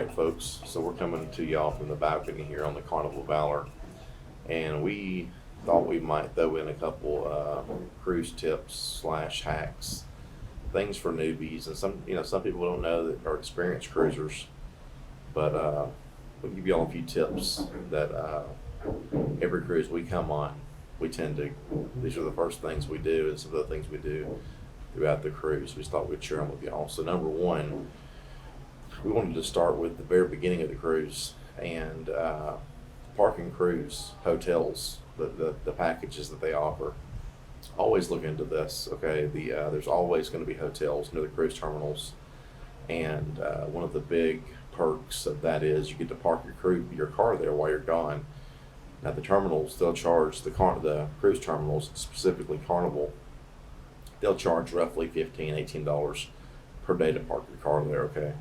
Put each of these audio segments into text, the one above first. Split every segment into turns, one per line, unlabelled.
right, folks, so we're coming to y'all from the balcony here on the Carnival Valor, and we thought we might throw in a couple cruise tips slash hacks, things for newbies, and some people don't know that are experienced cruisers, but we'll give y'all a few tips that every cruise we come on, these are the first things we do, and some of the things we do throughout the cruise. We just thought we'd share them with y'all. So number one, we wanted to start with the very beginning of the cruise and parking cruise hotels, the packages that they offer. Always look into this, okay? There's always going to be hotels near the cruise terminals, and one of the big perks of that is you get to park your car there while you're gone. Now the terminals, they'll charge the cruise terminals, specifically Carnival, they'll charge roughly $15, $18 per day to park your car there, okay?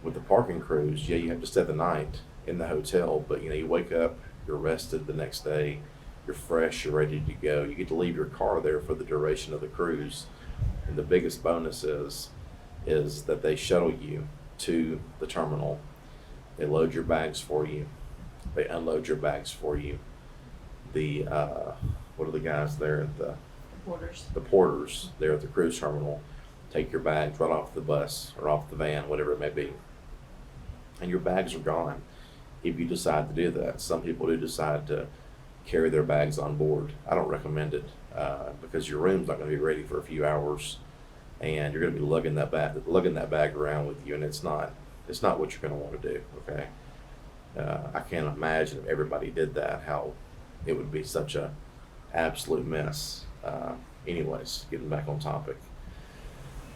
With the parking cruise, yeah, you have to stay the night in the hotel, but you wake up, you're rested the next day, you're fresh, you're ready to go. You get to leave your car there for the duration of the cruise. And the biggest bonus is that they shuttle you to the terminal. They load your bags for you. They unload your bags for you. What are the guys there at the
Porters.
The porters there at the cruise terminal take your bags right off the bus or off the van, whatever it may be. And your bags are gone if you decide to do that. Some people do decide to carry their bags on board. I don't recommend it because your room's not going to be ready for a few hours, and you're going to be lugging that bag around with you, and it's not what you're going to want to do. Okay, I can't imagine if everybody did that, how it would be such a absolute mess. Anyways, getting back on topic.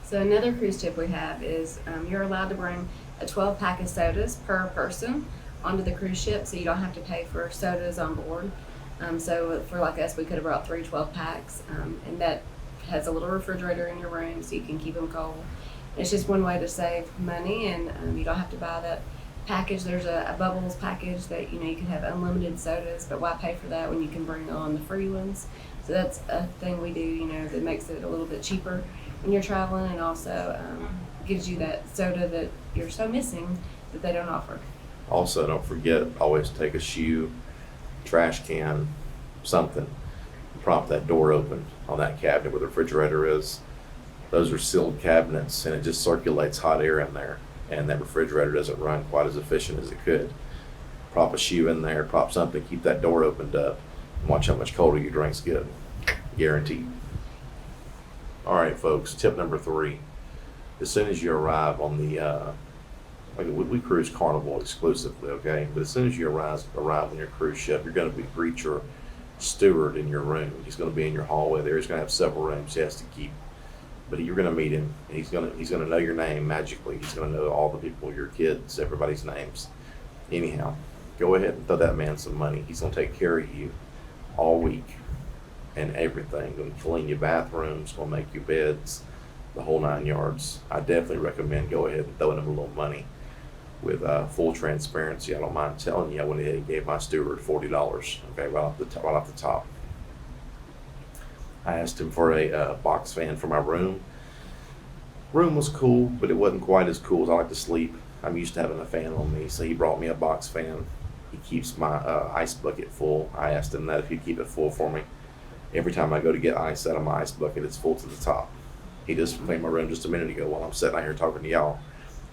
So another cruise tip we have is you're allowed to bring a 12 pack of sodas per person onto the cruise ship, so you don't have to pay for sodas on board. So for like us, we could have brought 12 packs, and that has a little refrigerator in your room so you can keep them cold. It's just one way to save money, and you don't have to buy that package. There's a bubbles package that you can have unlimited sodas, but why pay for that when you can bring on the free ones? So that's a thing we do, that makes it a little bit cheaper when you're traveling, and also gives you that soda that you're so missing that they don't offer.
Also, don't forget, always take a shoe, trash can, something. Prop that door open on that cabinet where the refrigerator is. Those are sealed cabinets, and it just circulates hot air in there, and that refrigerator doesn't run quite as efficient as it could. Prop a shoe in there, prop something, keep that door opened up, and watch how much colder your drinks get. Guaranteed. All right, folks, tip number 3. As soon as you arrive on the, we cruise Carnival exclusively, okay? But as soon as you arrive on your cruise ship, you're going to greet your steward in your room. He's going to be in your hallway there. He's going to have several rooms he has to keep. But you're going to meet him, and he's going to know your name magically. He's going to know all the people, your kids, everybody's names. Anyhow, go ahead and throw that man some money. He's going to take care of you all week and everything. Going to clean your bathrooms, going to make you beds, the whole 9 yards. I definitely recommend go ahead and throwing him a little money. With full transparency, I don't mind telling you, I went ahead and gave my steward $40, okay, right off the top. I asked him for a box fan for my room. Room was cool, but it wasn't quite as cool as I like to sleep. I'm used to having a fan on me, so he brought me a box fan. He keeps my ice bucket full. I asked him that if he'd keep it full for me. Every time I go to get ice out of my ice bucket, it's full to the top. He just cleaned my room just a minute ago while I'm sitting out here talking to y'all.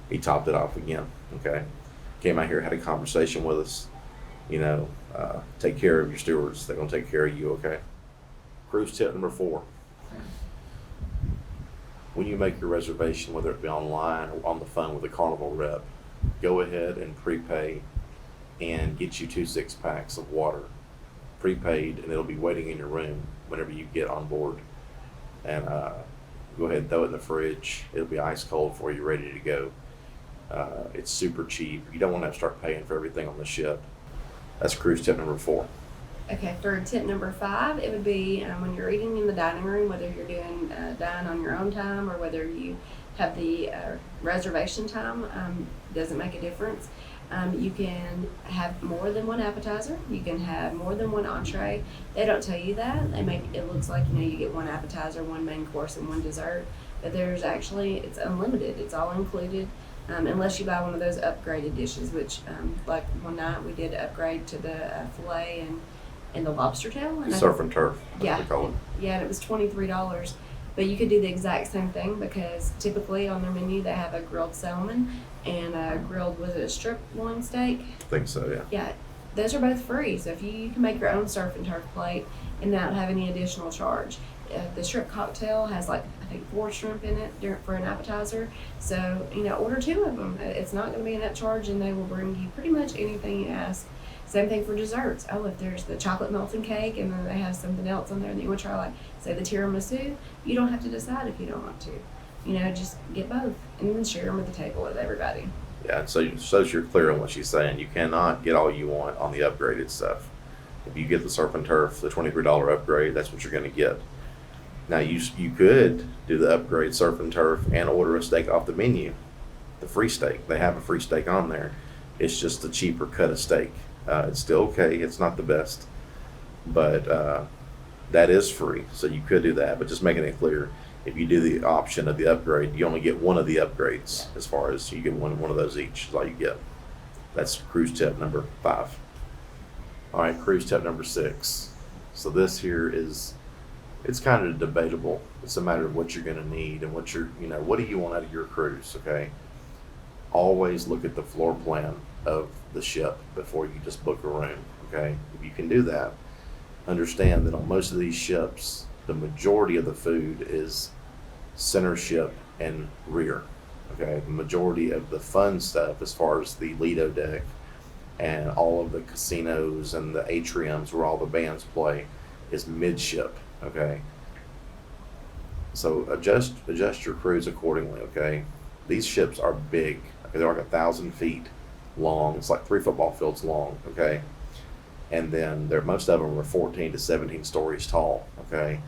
He topped it off again, okay? Came out here, had a conversation with us. Take care of your stewards. They're going to take care of you, okay? Cruise tip number 4. When you make your reservation, whether it be online or on the phone with a Carnival rep, go ahead and prepay and get you 2 6-packs of water. Prepaid, and it'll be waiting in your room whenever you get on board. And go ahead and throw it in the fridge. It'll be ice cold for you, ready to go. It's super cheap. You don't want to start paying for everything on the ship. That's cruise tip number 4.
Okay, for tip number 5, it would be when you're eating in the dining room, whether you're doing dine on your own time or whether you have the reservation time, doesn't make a difference. You can have more than one appetizer. You can have more than one entree. They don't tell you that. It looks like you get one appetizer, one main course, and one dessert. But it's unlimited. It's all included. unless you buy one of those upgraded dishes, which like one night we did upgrade to the filet and the lobster tail. And
Surf and turf, that's
yeah,
what they call it.
yeah, and it was $23. But you could do the exact same thing because typically on their menu they have a grilled salmon and a grilled, was it a strip loin steak?
I think so, yeah.
Yeah, those are both free. So if you can make your own surf and turf plate and not have any additional charge. The shrimp cocktail has like I think 4 shrimp in it for an appetizer. So order 2 of them. It's not going to be a net charge, and they will bring you pretty much anything you ask. Same thing for desserts. Oh, if there's the chocolate melting cake and then they have something else on there that you want to try, like say the tiramisu, you don't have to decide if you don't want to. Just get both and then share them at the table with everybody.
Yeah, so you're clear on what she's saying. You cannot get all you want on the upgraded stuff. If you get the surf and turf, the $23 upgrade, that's what you're going to get. Now you could do the upgrade surf and turf and order a steak off the menu, the free steak. They have a free steak on there. It's just a cheaper cut of steak. It's still okay. It's not the best, but that is free. So you could do that, but just making it clear, if you do the option of the upgrade, you only get one of the upgrades. As far as you get one of those each is all you get. That's cruise tip number 5. All right, cruise tip number 6. So this here it's kind of debatable. It's a matter of what you're going to need and what do you want out of your cruise, okay? Always look at the floor plan of the ship before you just book a room, okay? If you can do that, understand that on most of these ships, the majority of the food is center ship and rear, okay? The majority of the fun stuff as far as the Lido deck and all of the casinos and the atriums where all the bands play is midship. Okay, so adjust your cruise accordingly. Okay, these ships are big. Okay, they're like 1,000 feet long. It's like 3 football fields long. Okay, and then most of them are 14 to 17 stories tall. Okay,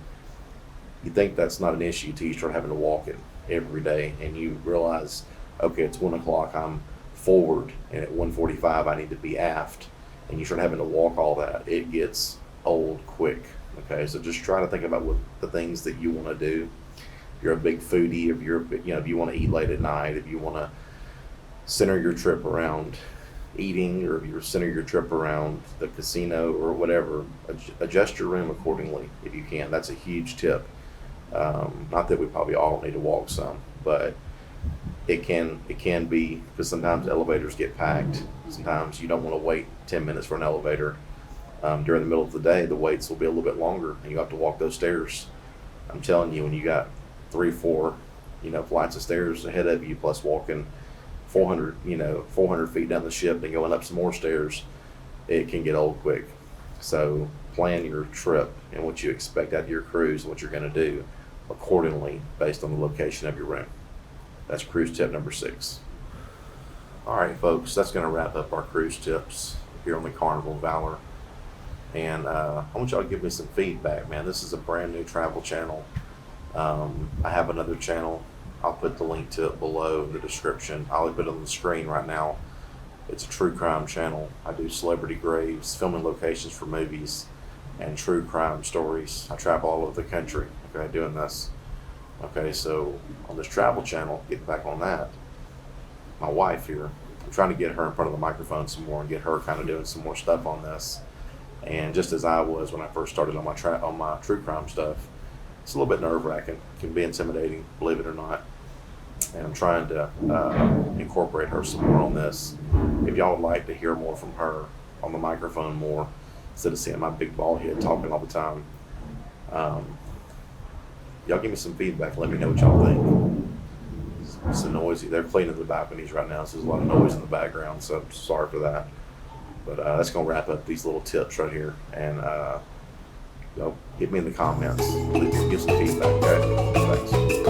you think that's not an issue till you start having to walk it every day, and you realize, okay, it's 1 o'clock. I'm forward, and at 1:45 I need to be aft, and you start having to walk all that. It gets old quick. Okay, so just try to think about what the things that you want to do. If you're a big foodie, if you want to eat late at night, if you want to center your trip around eating, or if you center your trip around the casino or whatever, adjust your room accordingly if you can. That's a huge tip. Not that we probably all need to walk some, but it can be, because sometimes elevators get packed. Sometimes you don't want to wait 10 minutes for an elevator. During the middle of the day, the waits will be a little bit longer, and you have to walk those stairs. I'm telling you, when you got 3-4, flights of stairs ahead of you, plus walking 400 feet down the ship and going up some more stairs, it can get old quick. So plan your trip and what you expect out of your cruise and what you're going to do accordingly based on the location of your room. That's cruise tip number 6. All right, folks, that's going to wrap up our cruise tips here on the Carnival Valor. And I want y'all to give me some feedback, man. This is a brand new travel channel. I have another channel. I'll put the link to it below in the description. I'll put it on the screen right now. It's a true crime channel. I do celebrity graves, filming locations for movies, and true crime stories. I travel all over the country, okay, doing this. Okay, so on this travel channel, getting back on that, my wife here, I'm trying to get her in front of the microphone some more and get her kind of doing some more stuff on this. And just as I was when I first started on my true crime stuff, it's a little bit nerve-wracking. Can be intimidating, believe it or not. And I'm trying to incorporate her some more on this. If y'all would like to hear more from her on the microphone more, instead of seeing my big bald head talking all the time, y'all give me some feedback. Let me know what y'all think. It's so noisy. They're cleaning the balconies right now, so there's a lot of noise in the background, so I'm sorry for that. But that's going to wrap up these little tips right here. And hit me in the comments. Give some feedback, okay? Thanks.